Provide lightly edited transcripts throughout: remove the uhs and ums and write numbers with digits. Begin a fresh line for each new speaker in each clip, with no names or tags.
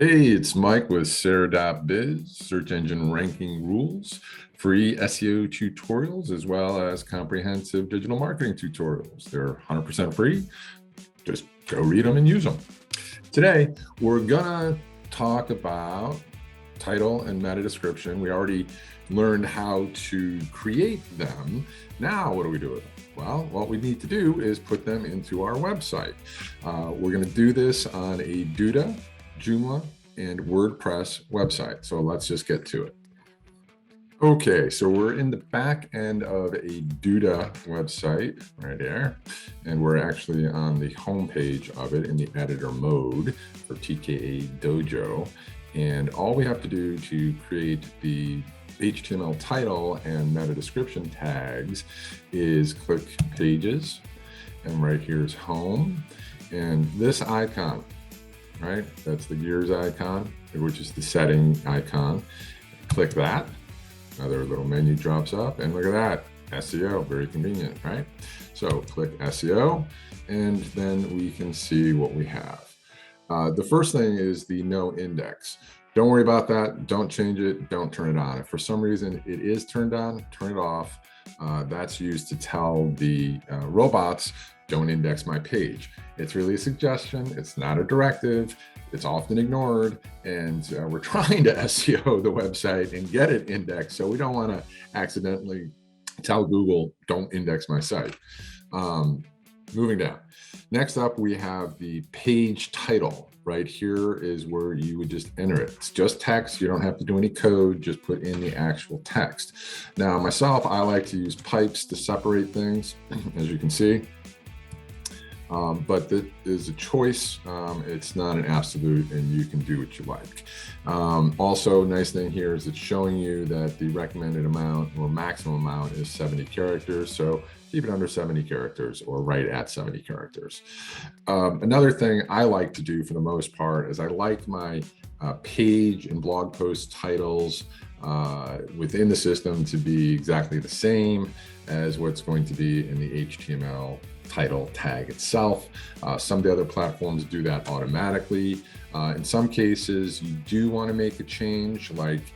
Hey, it's Mike with Serr.biz, search engine ranking rules, free SEO tutorials, as well as comprehensive digital marketing tutorials. They're 100% free. Just go read them and use them. Today, we're gonna talk about title and meta description. We already learned how to create them. Now, what do we do with them? Well, what we need to do is put them into our website. We're going to do this on a Duda, Joomla, and WordPress website. So let's just get to it. Okay, so we're in the back end of a Duda website right there, and we're actually on the home page of it in the editor mode for TKA Dojo. And all we have to do to create the HTML title and meta description tags is click Pages, and right here is Home, and this icon, right? That's the gears icon, which is the setting icon. Click that. Another little menu drops up, and look at that, SEO, very convenient, right? So click SEO, and then we can see what we have. The first thing is the no index. Don't worry about that. Don't change it. Don't turn it on. If for some reason it is turned on, turn it off. That's used to tell the robots, don't index my page. It's really a suggestion. It's not a directive. It's often ignored. And we're trying to SEO the website and get it indexed. So we don't want to accidentally tell Google, don't index my site. Moving down. Next up, we have the page title. Right here is where you would just enter it. It's just text. You don't have to do any code. Just put in the actual text. Now, myself, I like to use pipes to separate things, as you can see. But that is a choice. It's not an absolute, and you can do what you like. Also, nice thing here is it's showing you that the recommended amount or maximum amount is 70 characters. So keep it under 70 characters or right at 70 characters. Another thing I like to do for the most part is I like my page and blog post titles within the system to be exactly the same as what's going to be in the HTML title tag itself. Some of the other platforms do that automatically. In some cases, you do want to make a change, like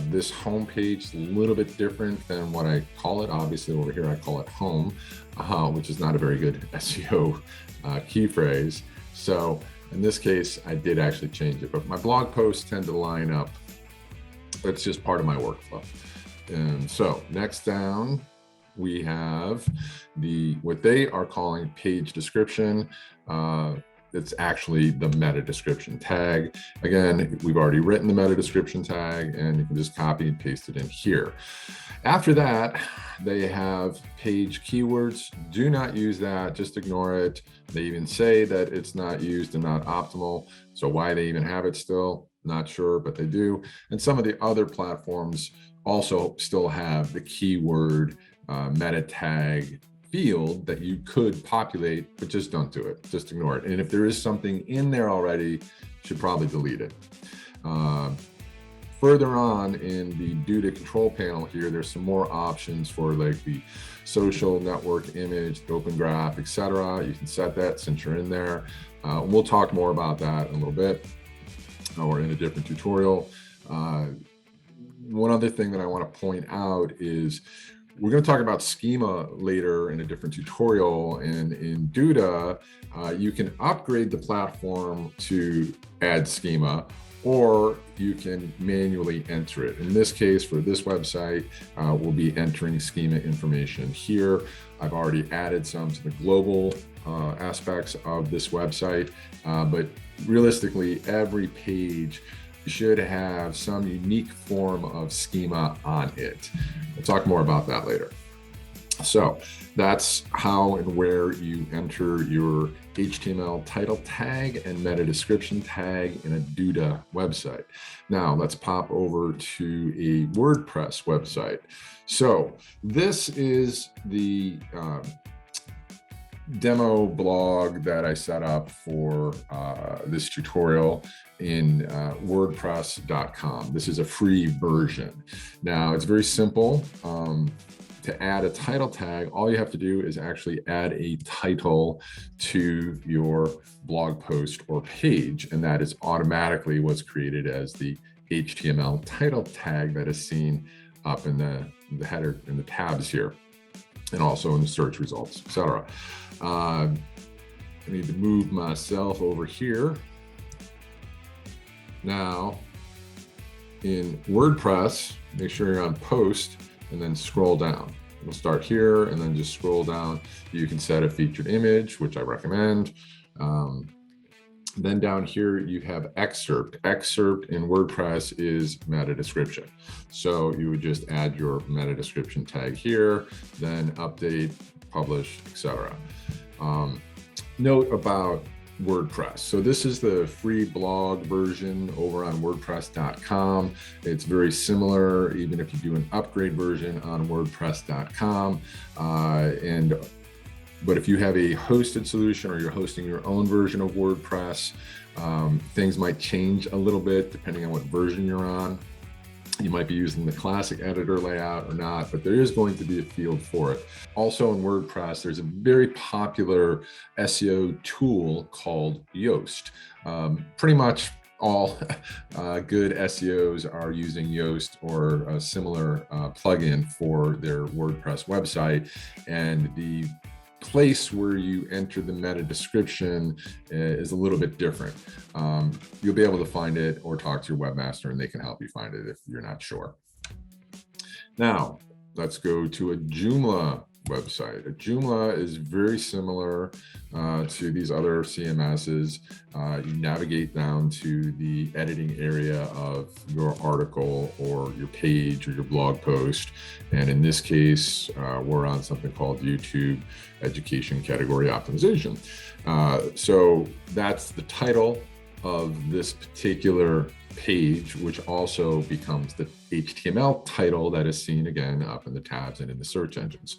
this home page is a little bit different than what I call it. Obviously, over here I call it home, which is not a very good SEO key phrase. So in this case, I did actually change it, but my blog posts tend to line up. That's just part of my workflow. And so next down, we have what they are calling page description. It's actually the meta description tag. Again, we've already written the meta description tag, and you can just copy and paste it in here. After that, they have page keywords. Do not use that, just ignore it. They even say that it's not used and not optimal. So why they even have it still, not sure, but they do. And some of the other platforms also still have the keyword meta tag field that you could populate, but just don't do it. Just ignore it. And if there is something in there already, you should probably delete it. Further on in the Duda control panel here, there's some more options for like the social network image, open graph, etc. You can set that since you're in there. We'll talk more about that in a little bit or in a different tutorial. One other thing that I want to point out is we're going to talk about schema later in a different tutorial, and in Duda, you can upgrade the platform to add schema, or you can manually enter it. In this case, for this website, we'll be entering schema information here. I've already added some to the global aspects of this website, but realistically, every page should have some unique form of schema on it. We'll talk more about that later. So that's how and where you enter your HTML title tag and meta description tag in a Duda website. Now let's pop over to a WordPress website. So this is the demo blog that I set up for this tutorial in wordpress.com. This is a free version. Now it's very simple. to add a title tag, all you have to do is actually add a title to your blog post or page, and that is automatically what's created as the HTML title tag that is seen up in the header in the tabs here, and also in the search results, etc. I need to move myself over here. Now, in WordPress, make sure you're on post and then scroll down. We'll start here and then just scroll down. You can set a featured image, which I recommend. Then down here, you have excerpt. Excerpt in WordPress is meta description. So you would just add your meta description tag here, then update, publish, etc. Note about WordPress. So this is the free blog version over on WordPress.com. It's very similar, even if you do an upgrade version on WordPress.com. But if you have a hosted solution or you're hosting your own version of WordPress, things might change a little bit depending on what version you're on. You might be using the classic editor layout or not, but there is going to be a field for it. Also in WordPress, there's a very popular SEO tool called Yoast. Pretty much all good SEOs are using Yoast or a similar plugin for their WordPress website. And the place where you enter the meta description is a little bit different. You'll be able to find it or talk to your webmaster and they can help you find it if you're not sure. Now, let's go to a Joomla website. A Joomla is very similar to these other CMSs. You navigate down to the editing area of your article or your page or your blog post. And in this case, we're on something called YouTube Education Category Optimization. So that's the title of this particular page, which also becomes the HTML title that is seen again up in the tabs and in the search engines.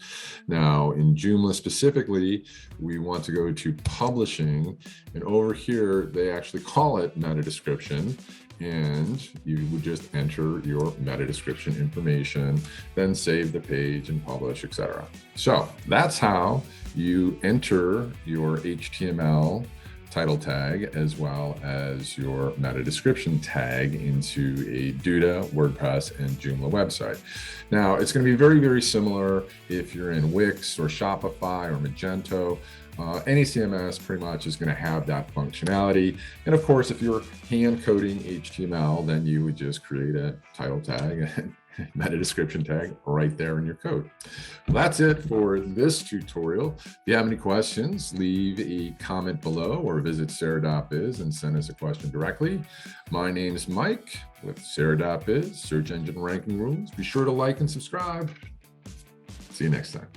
Now in Joomla specifically, we want to go to publishing, and over here they actually call it meta description, and you would just enter your meta description information, then save the page and publish, etc. So that's how you enter your HTML title tag as well as your meta description tag into a Duda, WordPress, and Joomla website. Now, it's going to be very, very similar if you're in Wix or Shopify or Magento. Any CMS pretty much is going to have that functionality. And of course, if you're hand coding HTML, then you would just create a title tag and meta description tag right there in your code. Well, that's it for this tutorial. If you have any questions, leave a comment below or visit Serr.biz and send us a question directly. My name is Mike with Serr.biz, Search Engine Ranking Rules. Be sure to like and subscribe. See you next time.